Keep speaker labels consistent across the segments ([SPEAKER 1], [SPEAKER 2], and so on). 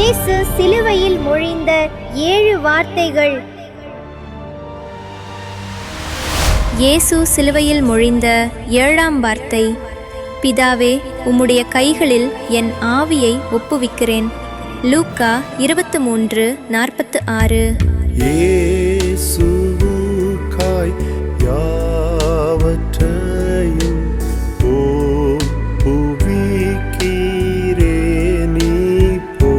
[SPEAKER 1] இயேசு சிலுவையில் மொழிந்த 7 வார்த்தைகள்.
[SPEAKER 2] இயேசு சிலுவையில் மொழிந்த 7ஆம் வார்த்தை: பிதாவே, உம்முடைய கைகளில் என் ஆவியை ஒப்புவிக்கிறேன். லூக்கா 23:46.
[SPEAKER 3] இயேசுவுக்காய் யாவற்றையும் ஒப்புவிக்கிறேன். இப்போ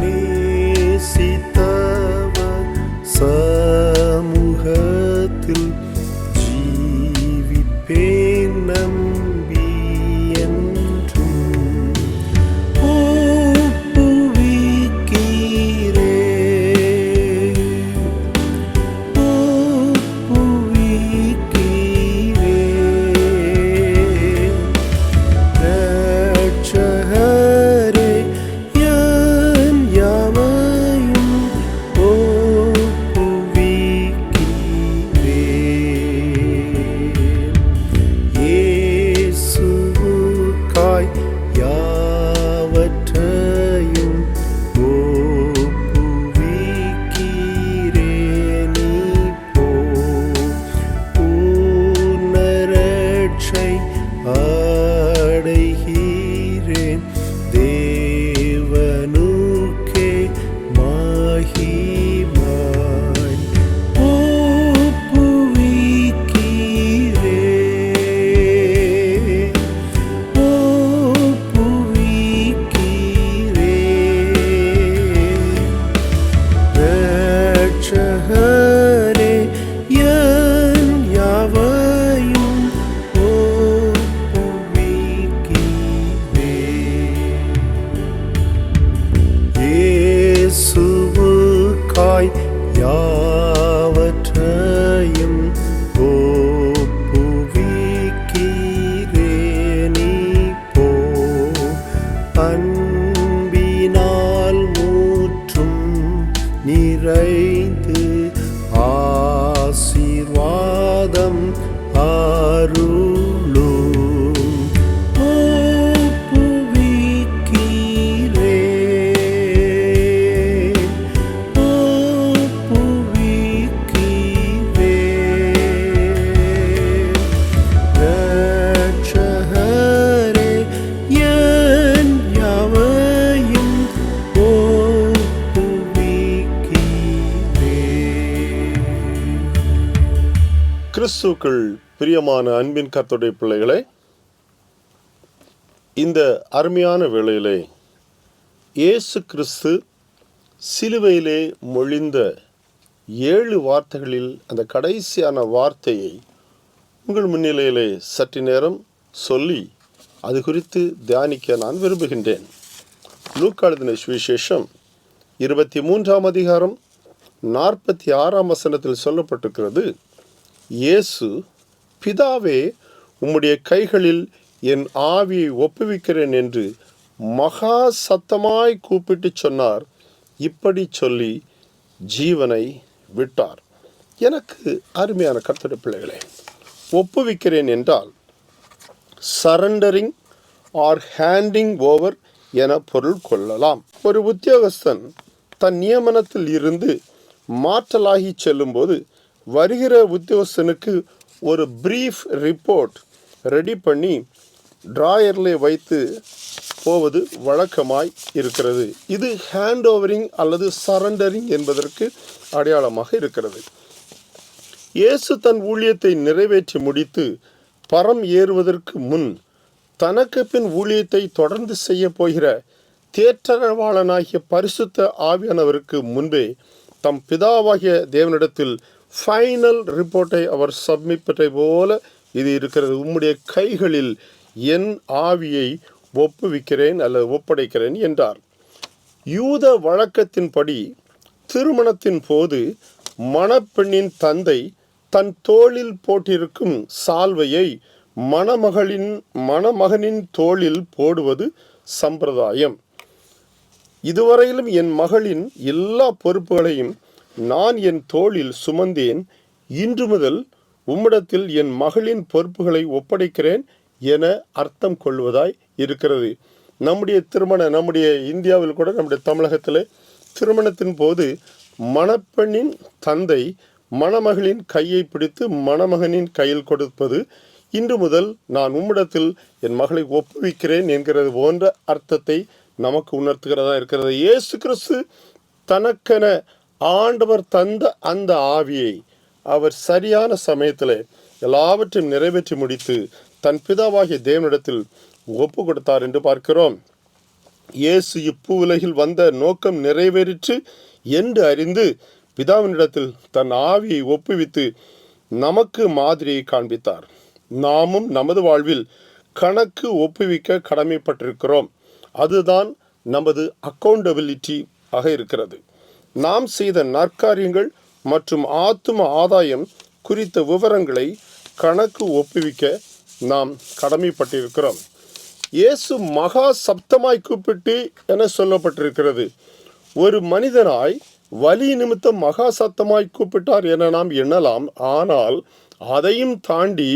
[SPEAKER 3] நேசித்தவர் சமூகத்தில் ஜீவிப்பேன் நம்பி என்றும் அடைகிறேன். தேவனுக்கே மகிமாய் ஒப்புவிக்கிறேன். இரட்சகரே, என் யாவையும் இயேசுவுக்காய் யாவற்றையும் ஒப்புவிக்கிறேன். இப்போ அன்பினால் முற்றும் நிறைந்து ஆசீர்வாதம் அருளும். கிறிஸ்துவுக்குள் பிரியமான அன்பின் கர்த்தருடைய பிள்ளைகளே, இந்த அருமையான வேளையிலே இயேசு கிறிஸ்து சிலுவையிலே மொழிந்த 7 வார்த்தைகளில் அந்த கடைசியான வார்த்தையை உங்கள் முன்னிலையிலே சற்று நேரம் சொல்லி அது குறித்து தியானிக்க நான் விரும்புகின்றேன். லூக்கா எழுதின சுவிசேஷம் 23ஆம் அதிகாரம் 46ஆம் வசனத்தில் சொல்லப்பட்டிருக்கிறது: இயேசு, பிதாவே, உம்முடைய கைகளில் என் ஆவியை ஒப்புவிக்கிறேன் என்று மகா சத்தமாய் கூப்பிட்டு சொன்னார். இப்படி சொல்லி ஜீவனை விட்டார். எனக்கு அருமையான கர்த்தருடைய பிள்ளைகளே, ஒப்புவிக்கிறேன் என்றால் சரண்டரிங் ஆர் ஹேண்டிங் ஓவர் என பொருள் கொள்ளலாம். ஒரு உத்தியோகஸ்தன் தன் நியமனத்தில் இருந்து மாற்றலாகி செல்லும்போது வருகிற உத்தியோகஸ்தனுக்கு ஒரு பிரீஃப் ரிப்போர்ட் ரெடி பண்ணி டிராயரில் வைத்து போவது வழக்கமாய் இருக்கிறது. இது ஹேண்ட் ஓவரிங் அல்லது சரண்டரிங் என்பதற்கு அடையாளமாக இருக்கிறது. இயேசு தன் ஊழியத்தை நிறைவேற்றி முடித்து பரம் ஏறுவதற்கு முன் தனக்கு பின் ஊழியத்தை தொடர்ந்து செய்ய போகிற தேற்றரவாளனாகிய பரிசுத்த ஆவியானவருக்கு முன்பே தம் பிதாவாகிய தேவனிடத்தில் ஃபைனல் ரிப்போர்ட்டை அவர் சப்மிட்டை போல இது இருக்கிறது. உம்முடைய கைகளில் என் ஆவியை ஒப்புவிக்கிறேன் அல்லது ஒப்படைக்கிறேன் என்றார். யூத வழக்கத்தின்படி திருமணத்தின் போது மணப்பெண்ணின் தந்தை தன் தோளில் போட்டிருக்கும் சால்வையை மணமகனின் தோளில் போடுவது சம்பிரதாயம். இதுவரையிலும் என் மகளின் எல்லா பொறுப்புகளையும் நான் என் தோளில் சுமந்தேன். இன்று முதல் உம்மிடத்தில் என் மகளின் பொறுப்புகளை ஒப்படைக்கிறேன் என அர்த்தம் கொள்வதாய் இருக்கிறது. நம்முடைய இந்தியாவில் கூட நம்முடைய தமிழகத்தில் திருமணத்தின் போது மணப்பெண்ணின் தந்தை மணமகளின் கையை பிடித்து மணமகனின் கையில் கொடுப்பது, இன்று முதல் நான் உம்மிடத்தில் என் மகளை ஒப்புவிக்கிறேன் என்கிறது போன்ற அர்த்தத்தை நமக்கு உணர்த்துகிறதா இருக்கிறது. இயேசு கிறிஸ்து தனக்கென ஆண்டவர் தந்த அந்த ஆவியை அவர் சரியான சமயத்தில் எல்லாவற்றையும் நிறைவேற்றி முடித்து தன் பிதாவாகிய தேவனிடத்தில் ஒப்பு கொடுத்தார் என்று பார்க்கிறோம். இயேசு உலகில் வந்த நோக்கம் நிறைவேறிற்று என்று அறிந்து பிதாவினிடத்தில் தன் ஆவியை ஒப்புவித்து நமக்கு மாதிரியை காண்பித்தார். நாமும் நமது வாழ்வில் கணக்கு ஒப்புவிக்க கடமைப்பட்டிருக்கிறோம். அதுதான் நமது அக்கௌண்டபிலிட்டி ஆக இருக்கிறது. நாம் செய்த நற்காரியங்கள் மற்றும் ஆத்தும ஆதாயம் குறித்த விவரங்களை கணக்கு ஒப்புவிக்க நாம் கடமைப்பட்டிருக்கிறோம். இயேசு மகா சப்தமாய் கூப்பிட்டு என சொல்லப்பட்டிருக்கிறது. ஒரு மனிதனாய் வலி நிமித்தம் மகா சத்தமாய் கூப்பிட்டார் என நாம் எண்ணலாம். ஆனால் அதையும் தாண்டி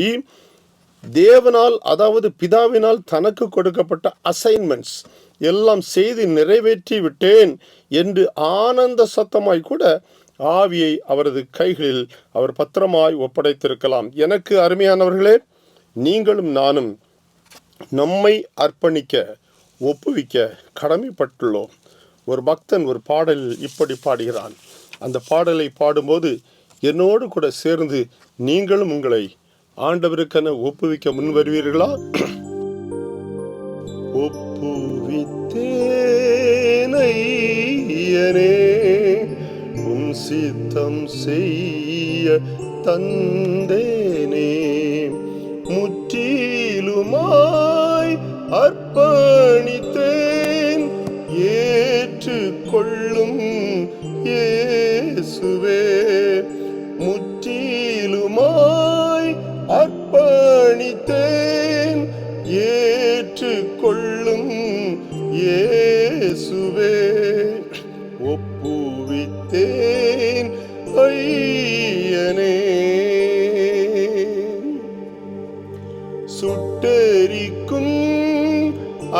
[SPEAKER 3] தேவனால், அதாவது பிதாவினால் தனக்கு கொடுக்கப்பட்ட அசைன்மெண்ட்ஸ் எல்லாம் செய்து நிறைவேற்றி விட்டேன் என்று ஆனந்த சத்தமாய் கூட ஆவியை அவரது கைகளில் அவர் பத்திரமாய் ஒப்படைத்திருக்கலாம். எனக்கு அருமையானவர்களே, நீங்களும் நானும் நம்மை அர்ப்பணிக்க ஒப்புவிக்க கடமைப்பட்டுள்ளோம். ஒரு பக்தன் ஒரு பாடலில் இப்படி பாடுகிறான். அந்த பாடலை பாடும்போது என்னோடு கூட சேர்ந்து நீங்களும் உங்களை ஆண்டவருக்கென ஒப்புவிக்க முன் வருவீர்களா? ஒப்புவித்தேனையனே உம் சித்தம் செய்ய தந்தேனே, முற்றிலுமாய் அர்ப்பணித்தேன், ஏற்றுக்கொள்ளும் இயேசுவே. முற்றிலுமாய் அர்ப்பணித்தேன், ஏற்றுக்கொள்ளும் இயேசுவே. ஒப்புவித்தேன் ஐயனே. சுட்டெரிக்கும்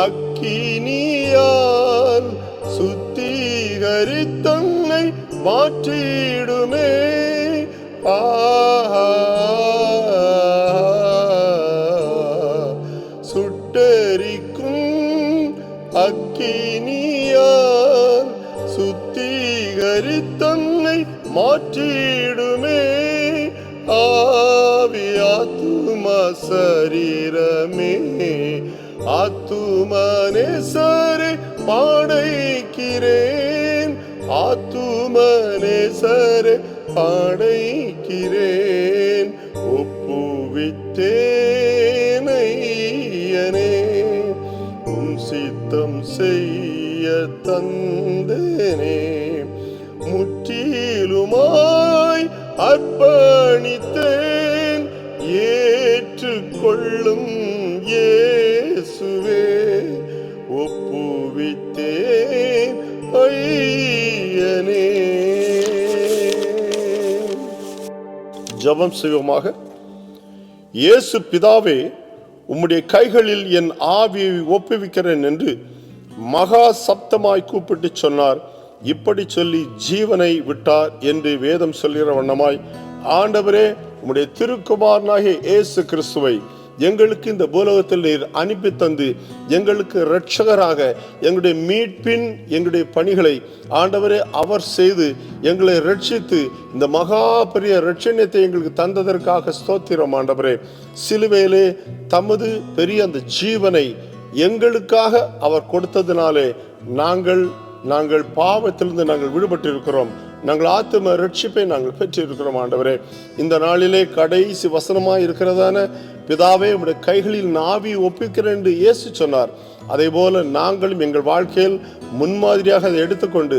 [SPEAKER 3] அக்கினியால் சுத்திகரித்தன்னை மாற்றிடுமே. சுட்டெரிக்கும் அக்கினியால் சுத்திகரித்தன்னை மாற்றிடுமே. ஆவி ஆத்துமா சரீரமே ஆத்துமனேசரே பாடைக்கிறேன், ஆத்துமனேசரே பாடைக்கிறேன். ஒப்புவித்தேனையனே உம் சித்தம் செய்ய தந்தேனே, முற்றிலுமாய் அர்ப்பணித்தேன், ஏற்றுக்கொள்ளும் இயேசுவே. ஒப்புவித்தேன் ஐயனே. ஜெபம் செய்வோமாக. இயேசு பிதாவே, உம்முடைய கைகளில் என் ஆவியை ஒப்புவிக்கிறேன் என்று மகா சப்தமாய் கூப்பிட்டு சொன்னார். இப்படி சொல்லி ஜீவனை விட்டார் என்று வேதம் சொல்கிற வண்ணமாய் ஆண்டவரே, உம்முடைய திருக்குமாரனாகிய இயேசு கிறிஸ்துவை எங்களுக்கு இந்த பூலோகத்தில் நீர் அனுப்பி தந்து எங்களுக்கு இரட்சகராக எங்களுடைய மீட்பின் எங்களுடைய பணிகளை ஆண்டவரே அவர் செய்து எங்களை ரட்சித்து இந்த மகா பெரிய இரட்சணியத்தை எங்களுக்கு தந்ததற்காக ஸ்தோத்திரம். ஆண்டவரே, சிலுவையிலே தமது பெரிய அந்த ஜீவனை எங்களுக்காக அவர் கொடுத்ததினாலே நாங்கள் பாவத்திலிருந்து நாங்கள் விடுபட்டிருக்கிறோம். நாங்கள் ஆத்தும ரட்சிப்பை நாங்கள் பெற்றிருக்கிறோம். ஆண்டவரே, இந்த நாளிலே கடைசி வசனமாய் இருக்கிறதான பிதாவே, உம்முடைய கைகளில் ஆவியை ஒப்புவிக்கிறேன் என்று இயேசு சொன்னார். அதே போல நாங்களும் எங்கள் வாழ்க்கையில் முன்மாதிரியாக அதை எடுத்துக்கொண்டு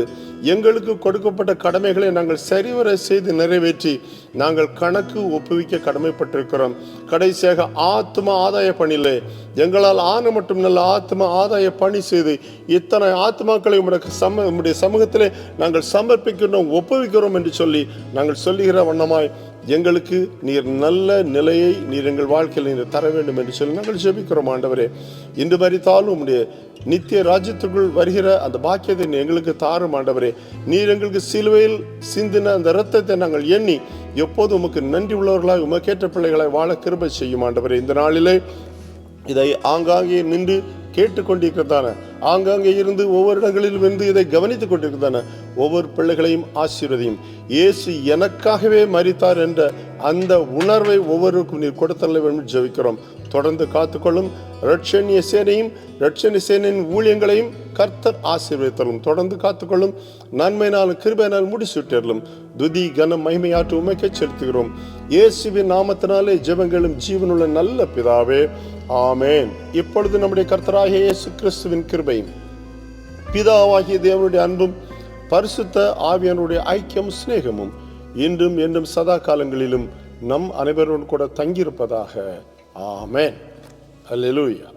[SPEAKER 3] எங்களுக்கு கொடுக்கப்பட்ட கடமைகளை நாங்கள் சரிவர செய்து நிறைவேற்றி நாங்கள் கணக்கு ஒப்புவிக்க கடமைப்பட்டிருக்கிறோம். கடைசியாக ஆத்ம ஆதாய பணியிலே எங்களால் ஆன மட்டும் நல்ல ஆத்ம ஆதாய பணி செய்து இத்தனை ஆத்மாக்களை உம்முடைய சமூகத்திலே நாங்கள் சமர்ப்பிக்கிறோம், ஒப்புவிக்கிறோம் என்று சொல்லி நாங்கள் சொல்லுகிற வண்ணமாய் எங்களுக்கு நீர் நல்ல நிலையை நீர் எங்கள் வாழ்க்கையில் நீர் தர வேண்டும் என்று சொல்லி நாங்கள் ஜெபிக்கிறோம். ஆண்டவரே, இன்று மரித்தாலும் உம்முடைய நித்திய ராஜ்யத்துக்குள் வருகிற அந்த பாக்கியத்தை எங்களுக்கு தாரும் ஆண்டவரே. நீர் எங்களுக்கு சிலுவையில் சிந்தின அந்த இரத்தத்தை நாங்கள் எண்ணி எப்போது உமக்கு நன்றி உள்ளவர்களாய் உமக்கேற்ற பிள்ளைகளாய் வாழ கிருபை செய்யும் ஆண்டவரே. இந்த நாளிலே இதை ஆங்காங்கே நின்று கேட்டுக்கொண்டிருக்கிறதான, ஆங்காங்கே இருந்து ஒவ்வொரு இடங்களிலும் இருந்து இதை கவனித்துக் கொண்டிருக்கிறதான ஒவ்வொரு பிள்ளைகளையும் ஆசீர்வதியும். இயேசு எனக்காகவே மரித்தார் என்ற அந்த உணர்வை ஒவ்வொருக்கும் நீர் கொடுத்தல்ல வேண்டும் ஜெபிக்கிறோம். தொடர்ந்து காத்துக்கொள்ளும். இரட்சணிய சேனையும் இரட்சணிய சேனையின் ஊழியங்களையும் கர்த்தர் ஆசீர்வதித்தரும். தொடர்ந்து காத்துக்கொள்ளும். நன்மையினாலும் கிருபையினாலும் முடிசூட்டலும். துதி கனம் மகிமையாற்று உமைக்கே செலுத்துகிறோம். இயேசுவின் நாமத்தினாலே ஜெபங்களும் ஜீவனுள்ள நல்ல பிதாவே, ஆமேன். இப்பொழுது நம்முடைய கர்த்தராகிய இயேசு கிறிஸ்துவின் கிருபையும் பிதாவாகிய தேவனுடைய அன்பும் பரிசுத்த ஆவியானுடைய ஐக்கியம் சிநேகமும் இன்றும் என்றும் சதா காலங்களிலும் நம் அனைவரோடு கூட தங்கியிருப்பதாக. ஆமேன். அல்லேலூயா.